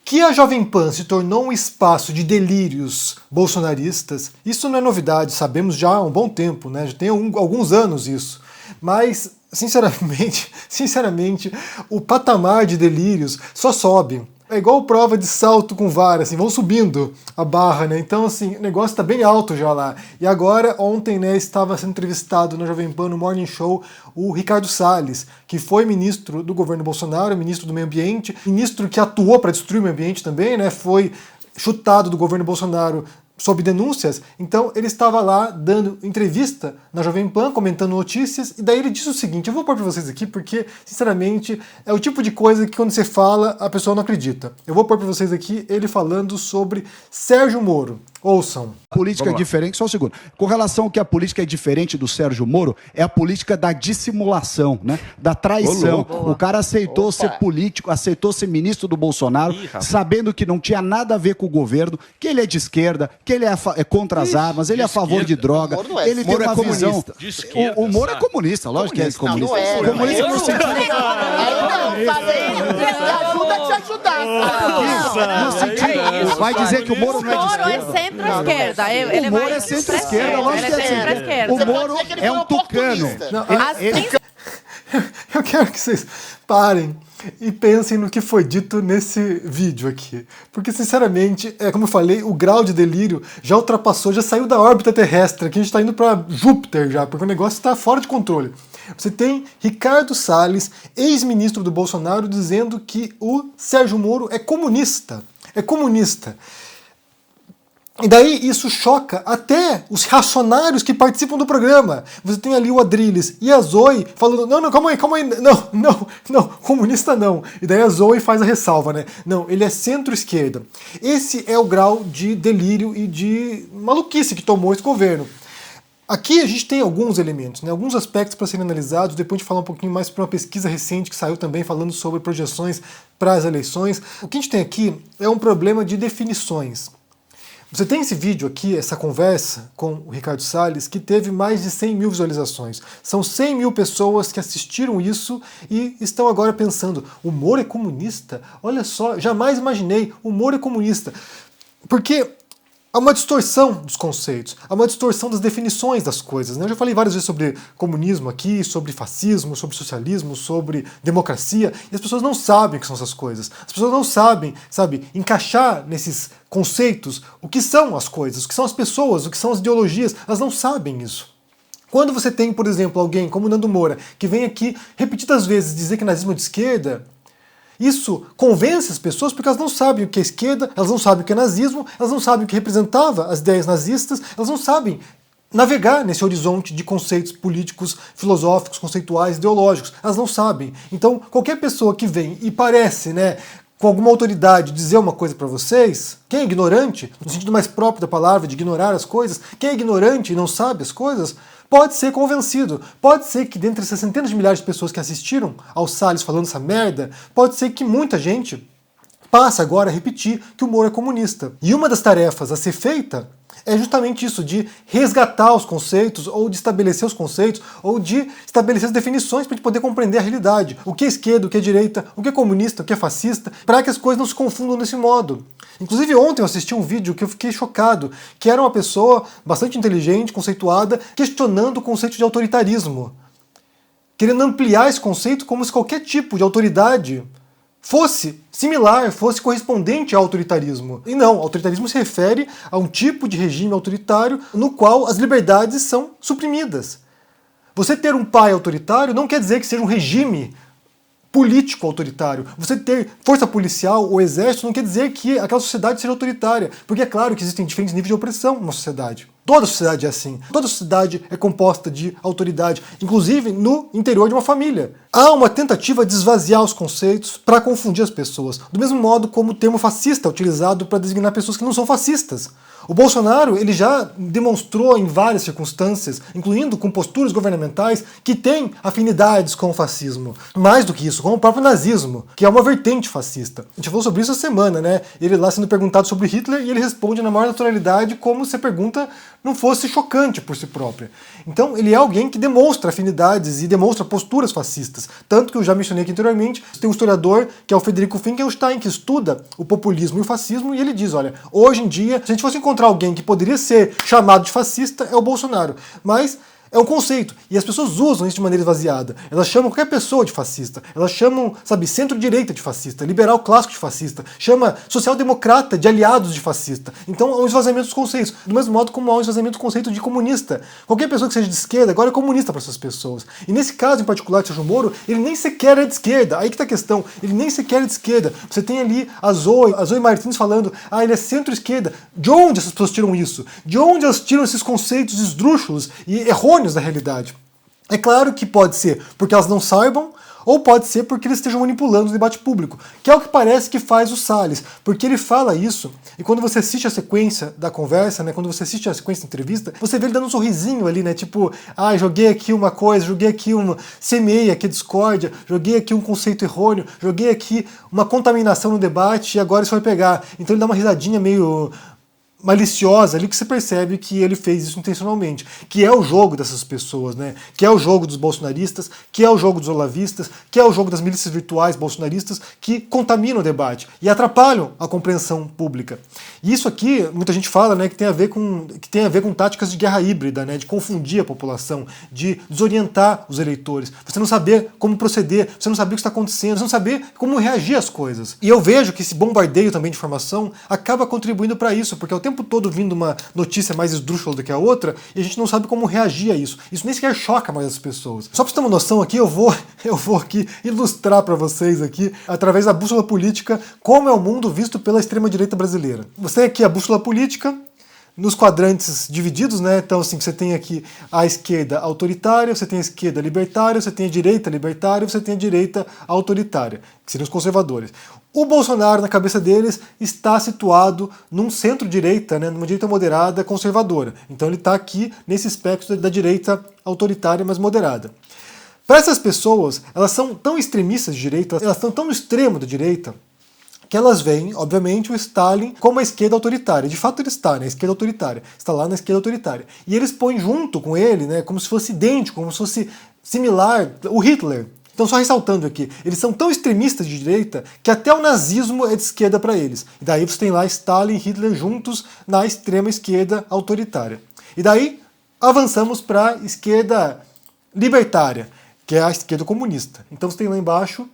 Que a Jovem Pan se tornou um espaço de delírios bolsonaristas, isso não é novidade, sabemos já há um bom tempo, né? Já tem alguns anos isso. Mas, sinceramente, o patamar de delírios só sobe. É igual prova de salto com vara, assim, vão subindo a barra, né? Então, assim, o negócio tá bem alto já lá. E agora, ontem, né, estava sendo entrevistado na Jovem Pan, no Morning Show, o Ricardo Salles, que foi ministro do governo Bolsonaro, ministro do Meio Ambiente, ministro que atuou para destruir o meio ambiente também, né? Foi chutado do governo Bolsonaro sob denúncias, então ele estava lá dando entrevista na Jovem Pan, comentando notícias, e daí ele disse o seguinte, eu vou pôr para vocês aqui porque, sinceramente, é o tipo de coisa que quando você fala, a pessoa não acredita. Eu vou pôr para vocês aqui ele falando sobre Sérgio Moro. Ouçam. Política é diferente, só um segundo. Com relação ao que a política é diferente do Sérgio Moro, é a política da dissimulação, né? Da traição. O cara aceitou ser político, aceitou ser ministro do Bolsonaro, sabendo que não tinha nada a ver com o governo, que ele é de esquerda, que ele é contra as armas, ele é a favor de droga, ele tem uma visão... O Moro é comunista, lógico que é comunista. Comunista no sentido... Ajuda a te ajudar. Vai dizer que o Moro não é de esquerda? Centro-esquerda. O Moro é centro-esquerda, lógico que é assim. O Moro é um tucano. Eu quero que vocês parem e pensem no que foi dito nesse vídeo aqui. Porque, sinceramente, como eu falei, o grau de delírio já ultrapassou, já saiu da órbita terrestre, que a gente está indo para Júpiter já, porque o negócio está fora de controle. Você tem Ricardo Salles, ex-ministro do Bolsonaro, dizendo que o Sérgio Moro é comunista. É comunista. E daí isso choca até os reacionários que participam do programa. Você tem ali o Adrilles e a Zoe falando, não, calma aí, não, comunista não. E daí a Zoe faz a ressalva, né? Não, ele é centro-esquerda. Esse é o grau de delírio e de maluquice que tomou esse governo. Aqui a gente tem alguns elementos, né, alguns aspectos para serem analisados, depois a gente falar um pouquinho mais para uma pesquisa recente que saiu também falando sobre projeções para as eleições. O que a gente tem aqui é um problema de definições. Você tem esse vídeo aqui, essa conversa com o Ricardo Salles, que teve mais de 100 mil visualizações. São 100 mil pessoas que assistiram isso e estão agora pensando, o Moro é comunista? Olha só, jamais imaginei, o Moro é comunista. Porque há uma distorção dos conceitos, há uma distorção das definições das coisas, né? Eu já falei várias vezes sobre comunismo aqui, sobre fascismo, sobre socialismo, sobre democracia, e as pessoas não sabem o que são essas coisas. As pessoas não sabem, encaixar nesses conceitos o que são as coisas, o que são as pessoas, o que são as ideologias, elas não sabem isso. Quando você tem, por exemplo, alguém como Nando Moura, que vem aqui repetidas vezes dizer que nazismo é de esquerda, isso convence as pessoas porque elas não sabem o que é esquerda, elas não sabem o que é nazismo, elas não sabem o que representava as ideias nazistas, elas não sabem navegar nesse horizonte de conceitos políticos, filosóficos, conceituais, ideológicos. Elas não sabem. Então, qualquer pessoa que vem e parece, né, com alguma autoridade dizer uma coisa para vocês, quem é ignorante, no sentido mais próprio da palavra, de ignorar as coisas, quem é ignorante e não sabe as coisas, pode ser convencido. Pode ser que dentre essas centenas de milhares de pessoas que assistiram ao Salles falando essa merda, pode ser que muita gente passe agora a repetir que o Moro é comunista. E uma das tarefas a ser feita é justamente isso, de resgatar os conceitos, ou de estabelecer os conceitos, ou de estabelecer as definições para a gente poder compreender a realidade. O que é esquerda, o que é direita, o que é comunista, o que é fascista, para que as coisas não se confundam desse modo. Inclusive ontem eu assisti um vídeo que eu fiquei chocado, que era uma pessoa bastante inteligente, conceituada, questionando o conceito de autoritarismo. Querendo ampliar esse conceito como se qualquer tipo de autoridade fosse similar, fosse correspondente ao autoritarismo. E não, autoritarismo se refere a um tipo de regime autoritário no qual as liberdades são suprimidas. Você ter um pai autoritário não quer dizer que seja um regime político autoritário. Você ter força policial ou exército não quer dizer que aquela sociedade seja autoritária, porque é claro que existem diferentes níveis de opressão numa sociedade. Toda sociedade é assim. Toda sociedade é composta de autoridade, inclusive no interior de uma família. Há uma tentativa de esvaziar os conceitos para confundir as pessoas, do mesmo modo como o termo fascista é utilizado para designar pessoas que não são fascistas. O Bolsonaro ele já demonstrou em várias circunstâncias, incluindo com posturas governamentais, que tem afinidades com o fascismo. Mais do que isso, com o próprio nazismo, que é uma vertente fascista. A gente falou sobre isso essa semana, né? Ele lá sendo perguntado sobre Hitler e ele responde na maior naturalidade como você pergunta não fosse chocante por si própria. Então ele é alguém que demonstra afinidades e demonstra posturas fascistas. Tanto que eu já mencionei aqui anteriormente, tem um historiador, que é o Frederico Finkelstein, que estuda o populismo e o fascismo, e ele diz, olha, hoje em dia, se a gente fosse encontrar alguém que poderia ser chamado de fascista, é o Bolsonaro. Mas é um conceito, e as pessoas usam isso de maneira esvaziada. Elas chamam qualquer pessoa de fascista, elas chamam, sabe, centro-direita de fascista, liberal clássico de fascista, chama social-democrata de aliados de fascista. Então há um esvaziamento dos conceitos, do mesmo modo como há um esvaziamento do conceito de comunista. Qualquer pessoa que seja de esquerda agora é comunista para essas pessoas. E nesse caso em particular de Sérgio Moro, ele nem sequer é de esquerda, aí que tá a questão, ele nem sequer é de esquerda. Você tem ali a Zoe Martins falando, ele é centro-esquerda. De onde essas pessoas tiram isso? De onde elas tiram esses conceitos esdrúxulos e errôneos da realidade? É claro que pode ser porque elas não saibam, ou pode ser porque eles estejam manipulando o debate público, que é o que parece que faz o Salles, porque ele fala isso, e quando você assiste a sequência da conversa, né, quando você assiste a sequência da entrevista, você vê ele dando um sorrisinho ali, né, tipo, joguei aqui uma coisa, joguei aqui semeia aqui a discórdia, joguei aqui um conceito errôneo, joguei aqui uma contaminação no debate, e agora isso vai pegar. Então ele dá uma risadinha meio maliciosa ali, que você percebe que ele fez isso intencionalmente, que é o jogo dessas pessoas, né? Que é o jogo dos bolsonaristas, que é o jogo dos olavistas, que é o jogo das milícias virtuais bolsonaristas, que contaminam o debate e atrapalham a compreensão pública. E isso aqui, muita gente fala, né, que tem a ver com táticas de guerra híbrida, né, de confundir a população, de desorientar os eleitores, você não saber como proceder, você não saber o que está acontecendo, você não saber como reagir às coisas. E eu vejo que esse bombardeio também de informação acaba contribuindo para isso, porque ao tempo todo vindo uma notícia mais esdrúxula do que a outra, e a gente não sabe como reagir a isso. Isso nem sequer choca mais as pessoas. Só para você ter uma noção aqui, eu vou aqui ilustrar para vocês aqui, através da bússola política, como é o mundo visto pela extrema-direita brasileira. Você tem aqui a bússola política, nos quadrantes divididos, né? Então, assim, você tem aqui a esquerda autoritária, você tem a esquerda libertária, você tem a direita libertária, você tem a direita autoritária, que seriam os conservadores. O Bolsonaro, na cabeça deles, está situado num centro-direita, né, numa direita moderada conservadora. Então ele está aqui nesse espectro da direita autoritária, mas moderada. Para essas pessoas, elas são tão extremistas de direita, elas estão tão no extremo da direita, que elas veem, obviamente, o Stalin como a esquerda autoritária. De fato ele está, né, a esquerda autoritária. Está lá na esquerda autoritária. E eles põem junto com ele, né, como se fosse idêntico, como se fosse similar, o Hitler. Então, só ressaltando aqui, eles são tão extremistas de direita que até o nazismo é de esquerda para eles. E daí você tem lá Stalin e Hitler juntos na extrema esquerda autoritária. E daí avançamos para a esquerda libertária, que é a esquerda comunista. Então você tem lá embaixo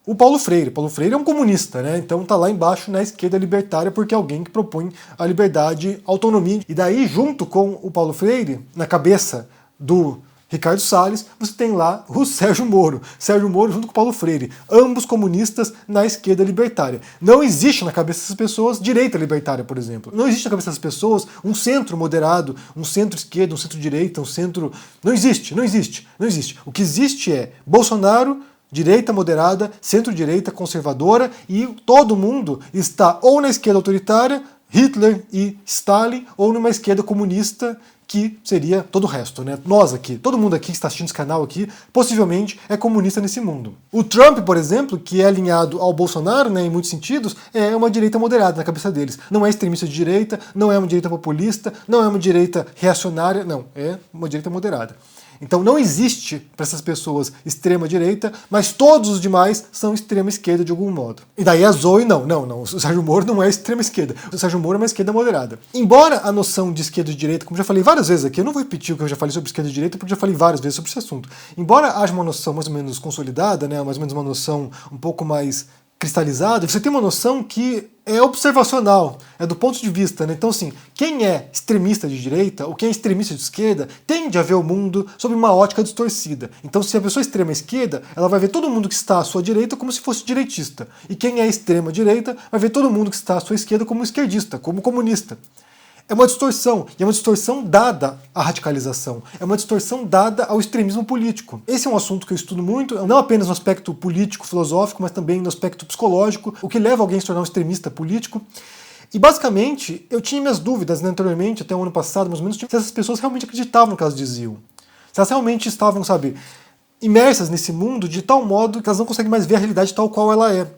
o Paulo Freire. Paulo Freire é um comunista, né? Então tá lá embaixo na esquerda libertária porque é alguém que propõe a liberdade, a autonomia. E daí, junto com o Paulo Freire, na cabeça do Ricardo Salles, você tem lá o Sérgio Moro. Sérgio Moro junto com o Paulo Freire, ambos comunistas na esquerda libertária. Não existe na cabeça dessas pessoas direita libertária, por exemplo. Não existe na cabeça dessas pessoas um centro moderado, um centro-esquerda, um centro-direita, um centro... Não existe, não existe, não existe. O que existe é Bolsonaro, direita moderada, centro-direita conservadora, e todo mundo está ou na esquerda autoritária, Hitler e Stalin, ou numa esquerda comunista, que seria todo o resto, né? Nós aqui, todo mundo aqui que está assistindo esse canal aqui, possivelmente é comunista nesse mundo. O Trump, por exemplo, que é alinhado ao Bolsonaro, né, em muitos sentidos, é uma direita moderada na cabeça deles. Não é extremista de direita, não é uma direita populista, não é uma direita reacionária, não, é uma direita moderada. Então não existe para essas pessoas extrema direita, mas todos os demais são extrema esquerda de algum modo. E daí a Zoe, não. O Sérgio Moro não é extrema esquerda. O Sérgio Moro é uma esquerda moderada. Embora a noção de esquerda e de direita, como já falei várias vezes aqui, eu não vou repetir o que eu já falei sobre esquerda e direita, porque já falei várias vezes sobre esse assunto. Embora haja uma noção mais ou menos consolidada, né, mais ou menos uma noção um pouco mais cristalizada, você tem uma noção que é observacional, é do ponto de vista, né? Então, assim, quem é extremista de direita ou quem é extremista de esquerda tende a ver o mundo sob uma ótica distorcida. Então, se a pessoa é extrema esquerda, ela vai ver todo mundo que está à sua direita como se fosse direitista. E quem é extrema direita vai ver todo mundo que está à sua esquerda como esquerdista, como comunista. É uma distorção, e é uma distorção dada à radicalização, é uma distorção dada ao extremismo político. Esse é um assunto que eu estudo muito, não apenas no aspecto político, filosófico, mas também no aspecto psicológico, o que leva alguém a se tornar um extremista político. E basicamente, eu tinha minhas dúvidas, né, anteriormente, até o ano passado, mais ou menos, se essas pessoas realmente acreditavam no que elas diziam. Se elas realmente estavam, sabe, imersas nesse mundo de tal modo que elas não conseguem mais ver a realidade tal qual ela é.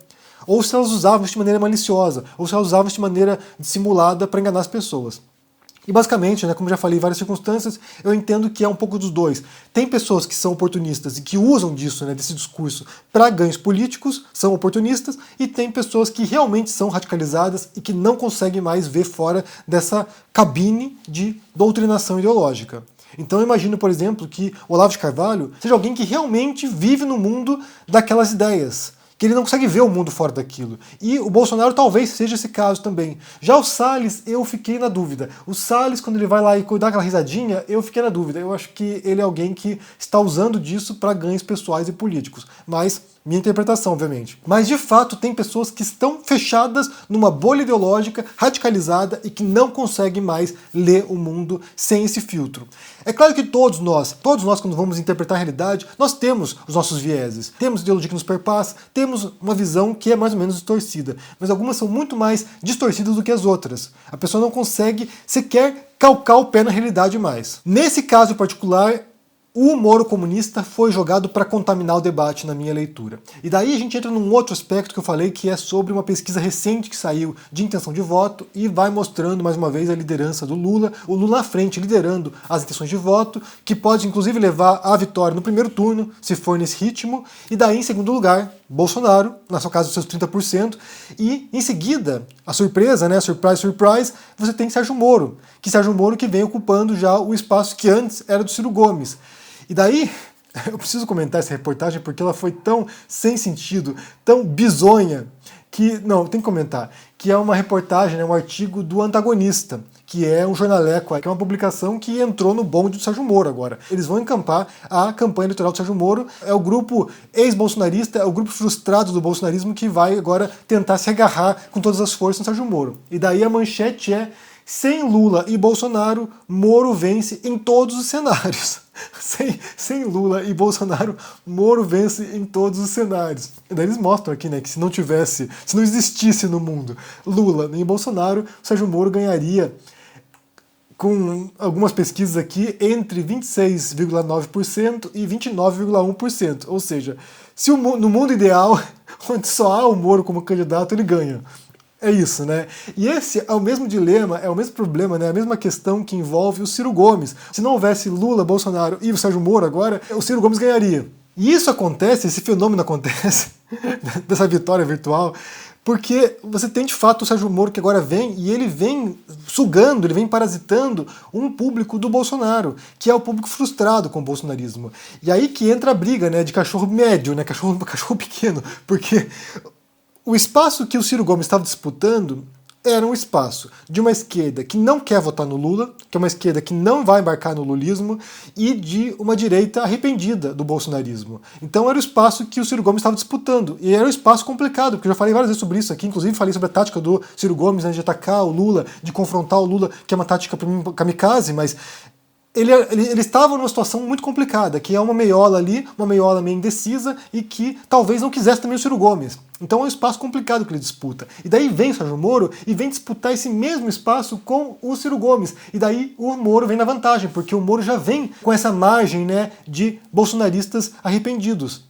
Ou se elas usavam isso de maneira maliciosa, ou se elas usavam isso de maneira dissimulada para enganar as pessoas. E basicamente, né, como já falei em várias circunstâncias, eu entendo que é um pouco dos dois. Tem pessoas que são oportunistas e que usam disso, né, desse discurso, para ganhos políticos, são oportunistas, e tem pessoas que realmente são radicalizadas e que não conseguem mais ver fora dessa cabine de doutrinação ideológica. Então eu imagino, por exemplo, que o Olavo de Carvalho seja alguém que realmente vive no mundo daquelas ideias, que ele não consegue ver o mundo fora daquilo. E o Bolsonaro talvez seja esse caso também. Já o Salles, eu fiquei na dúvida. O Salles, quando ele vai lá e dá aquela risadinha, eu fiquei na dúvida. Eu acho que ele é alguém que está usando disso para ganhos pessoais e políticos. Mas minha interpretação, obviamente. Mas, de fato, tem pessoas que estão fechadas numa bolha ideológica, radicalizada e que não conseguem mais ler o mundo sem esse filtro. É claro que todos nós, quando vamos interpretar a realidade, nós temos os nossos vieses. Temos ideologia que nos perpassa, temos uma visão que é mais ou menos distorcida. Mas algumas são muito mais distorcidas do que as outras. A pessoa não consegue sequer calcar o pé na realidade mais. Nesse caso particular, o Moro comunista foi jogado para contaminar o debate na minha leitura. E daí a gente entra num outro aspecto que eu falei, que é sobre uma pesquisa recente que saiu de intenção de voto e vai mostrando mais uma vez a liderança do Lula, o Lula à frente liderando as intenções de voto, que pode inclusive levar à vitória no primeiro turno, se for nesse ritmo, e daí em segundo lugar, Bolsonaro, na sua casa os seus 30%, e em seguida, a surpresa, né, surprise, você tem Sérgio Moro, que vem ocupando já o espaço que antes era do Ciro Gomes. E daí, eu preciso comentar essa reportagem porque ela foi tão sem sentido, tão bizonha, que, não, tem que comentar, que é uma reportagem, né, um artigo do Antagonista, que é um jornaleco, que é uma publicação que entrou no bonde do Sérgio Moro agora. Eles vão encampar a campanha eleitoral do Sérgio Moro, é o grupo ex-bolsonarista, é o grupo frustrado do bolsonarismo que vai agora tentar se agarrar com todas as forças no Sérgio Moro. E daí a manchete é: sem Lula e Bolsonaro, Moro vence em todos os cenários. Sem Lula e Bolsonaro, Moro vence em todos os cenários. E daí eles mostram aqui, né, que se não existisse no mundo Lula nem Bolsonaro, o Sérgio Moro ganharia, com algumas pesquisas aqui, entre 26,9% e 29,1%. Ou seja, se no mundo ideal, onde só há o Moro como candidato, ele ganha. É isso, né? E esse é o mesmo dilema, é o mesmo problema, né? A mesma questão que envolve o Ciro Gomes. Se não houvesse Lula, Bolsonaro e o Sérgio Moro agora, o Ciro Gomes ganharia. E isso acontece, esse fenômeno acontece, dessa vitória virtual, porque você tem de fato o Sérgio Moro que agora vem, e ele vem sugando, ele vem parasitando um público do Bolsonaro, que é o público frustrado com o bolsonarismo. E aí que entra a briga, né, de cachorro médio, né, cachorro pequeno, porque o espaço que o Ciro Gomes estava disputando era um espaço de uma esquerda que não quer votar no Lula, que é uma esquerda que não vai embarcar no lulismo, e de uma direita arrependida do bolsonarismo. Então era o espaço que o Ciro Gomes estava disputando, e era um espaço complicado, porque eu já falei várias vezes sobre isso aqui, inclusive falei sobre a tática do Ciro Gomes, né, de atacar o Lula, de confrontar o Lula, que é uma tática para mim kamikaze, mas ele estava numa situação muito complicada, que é uma meiola ali, uma meiola meio indecisa, e que talvez não quisesse também o Ciro Gomes. Então é um espaço complicado que ele disputa. E daí vem o Sérgio Moro e vem disputar esse mesmo espaço com o Ciro Gomes. E daí o Moro vem na vantagem, porque o Moro já vem com essa margem, né, de bolsonaristas arrependidos,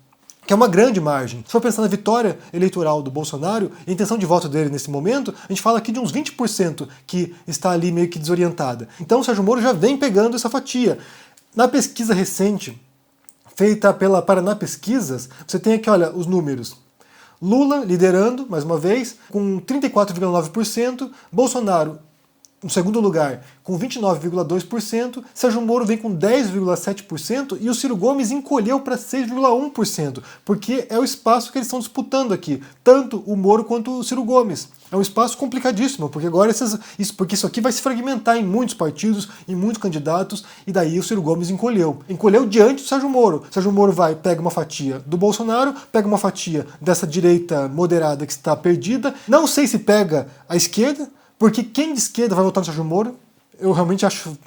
que é uma grande margem. Se for pensar na vitória eleitoral do Bolsonaro, a intenção de voto dele nesse momento, a gente fala aqui de uns 20% que está ali meio que desorientada. Então o Sérgio Moro já vem pegando essa fatia. Na pesquisa recente, feita pela Paraná Pesquisas, você tem aqui, olha, os números. Lula liderando, mais uma vez, com 34,9%, Bolsonaro no segundo lugar, com 29,2%, Sérgio Moro vem com 10,7% e o Ciro Gomes encolheu para 6,1%, porque é o espaço que eles estão disputando aqui, tanto o Moro quanto o Ciro Gomes. É um espaço complicadíssimo, porque agora porque isso aqui vai se fragmentar em muitos partidos, em muitos candidatos, e daí o Ciro Gomes encolheu. Encolheu diante do Sérgio Moro. O Sérgio Moro pega uma fatia do Bolsonaro, pega uma fatia dessa direita moderada que está perdida, não sei se pega a esquerda, porque quem de esquerda vai votar no Sérgio Moro? Eu realmente acho,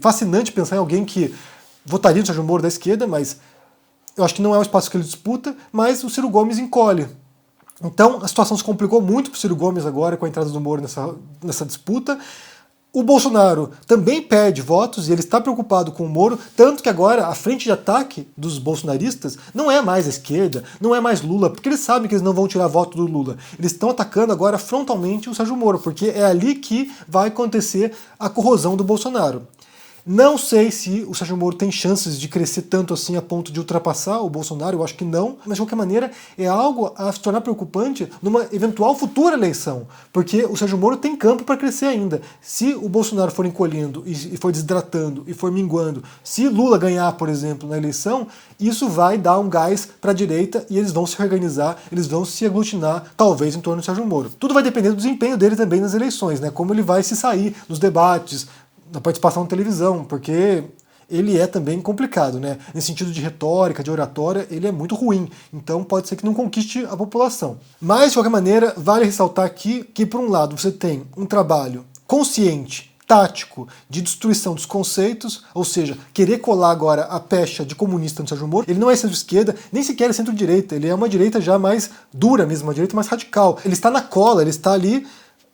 fascinante pensar em alguém que votaria no Sérgio Moro da esquerda, mas eu acho que não é o espaço que ele disputa, mas o Ciro Gomes encolhe. Então a situação se complicou muito para o Ciro Gomes agora com a entrada do Moro nessa disputa. O Bolsonaro também perde votos e ele está preocupado com o Moro, tanto que agora a frente de ataque dos bolsonaristas não é mais a esquerda, não é mais Lula, porque eles sabem que eles não vão tirar voto do Lula. Eles estão atacando agora frontalmente o Sérgio Moro, porque é ali que vai acontecer a corrosão do Bolsonaro. Não sei se o Sérgio Moro tem chances de crescer tanto assim a ponto de ultrapassar o Bolsonaro, eu acho que não, mas de qualquer maneira é algo a se tornar preocupante numa eventual futura eleição, porque o Sérgio Moro tem campo para crescer ainda. Se o Bolsonaro for encolhendo e for desidratando e for minguando, se Lula ganhar, por exemplo, na eleição, isso vai dar um gás para a direita e eles vão se reorganizar, eles vão se aglutinar, talvez em torno do Sérgio Moro. Tudo vai depender do desempenho dele também nas eleições, né? Como ele vai se sair nos debates, na participação na televisão, porque ele é também complicado, né? Nesse sentido de retórica, de oratória, ele é muito ruim. Então pode ser que não conquiste a população. Mas, de qualquer maneira, vale ressaltar aqui que, por um lado, você tem um trabalho consciente, tático, de destruição dos conceitos, ou seja, querer colar agora a pecha de comunista no Sérgio Moro. Ele não é centro-esquerda, nem sequer é centro-direita, ele é uma direita já mais dura mesmo, uma direita mais radical. Ele está na cola, ele está ali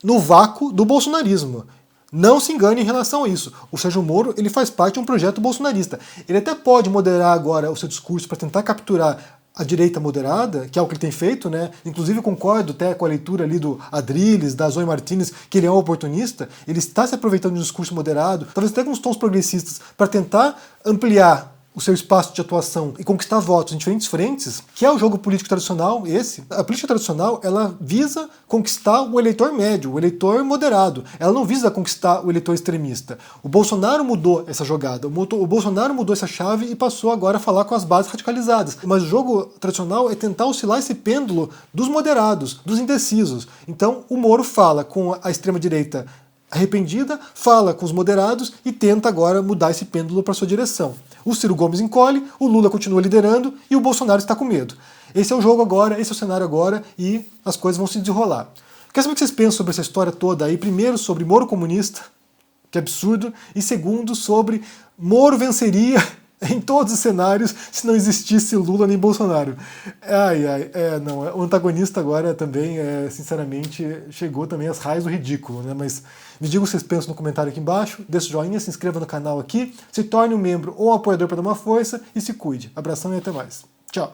no vácuo do bolsonarismo. Não se engane em relação a isso. O Sérgio Moro ele faz parte de um projeto bolsonarista. Ele até pode moderar agora o seu discurso para tentar capturar a direita moderada, que é o que ele tem feito, né? Inclusive eu concordo até com a leitura ali do Adrilles, da Zoe Martinez, que ele é um oportunista. Ele está se aproveitando de um discurso moderado, talvez até com uns tons progressistas, para tentar ampliar o seu espaço de atuação e conquistar votos em diferentes frentes, que é o jogo político tradicional esse. A política tradicional, ela visa conquistar o eleitor médio, o eleitor moderado. Ela não visa conquistar o eleitor extremista. O Bolsonaro mudou essa jogada, o Bolsonaro mudou essa chave e passou agora a falar com as bases radicalizadas. Mas o jogo tradicional é tentar oscilar esse pêndulo dos moderados, dos indecisos. Então o Moro fala com a extrema-direita arrependida, fala com os moderados e tenta agora mudar esse pêndulo para sua direção. O Ciro Gomes encolhe, o Lula continua liderando e o Bolsonaro está com medo. Esse é o jogo agora, esse é o cenário agora e as coisas vão se desenrolar. Quero saber o que vocês pensam sobre essa história toda aí. Primeiro, sobre Moro comunista, que absurdo, e segundo, sobre Moro venceria em todos os cenários se não existisse Lula nem Bolsonaro. Não, o antagonista agora também, sinceramente, chegou também às raias do ridículo, né? Mas me diga o que vocês pensam no comentário aqui embaixo, deixa o joinha, se inscreva no canal aqui, se torne um membro ou um apoiador para dar uma força e se cuide. Abração e até mais. Tchau!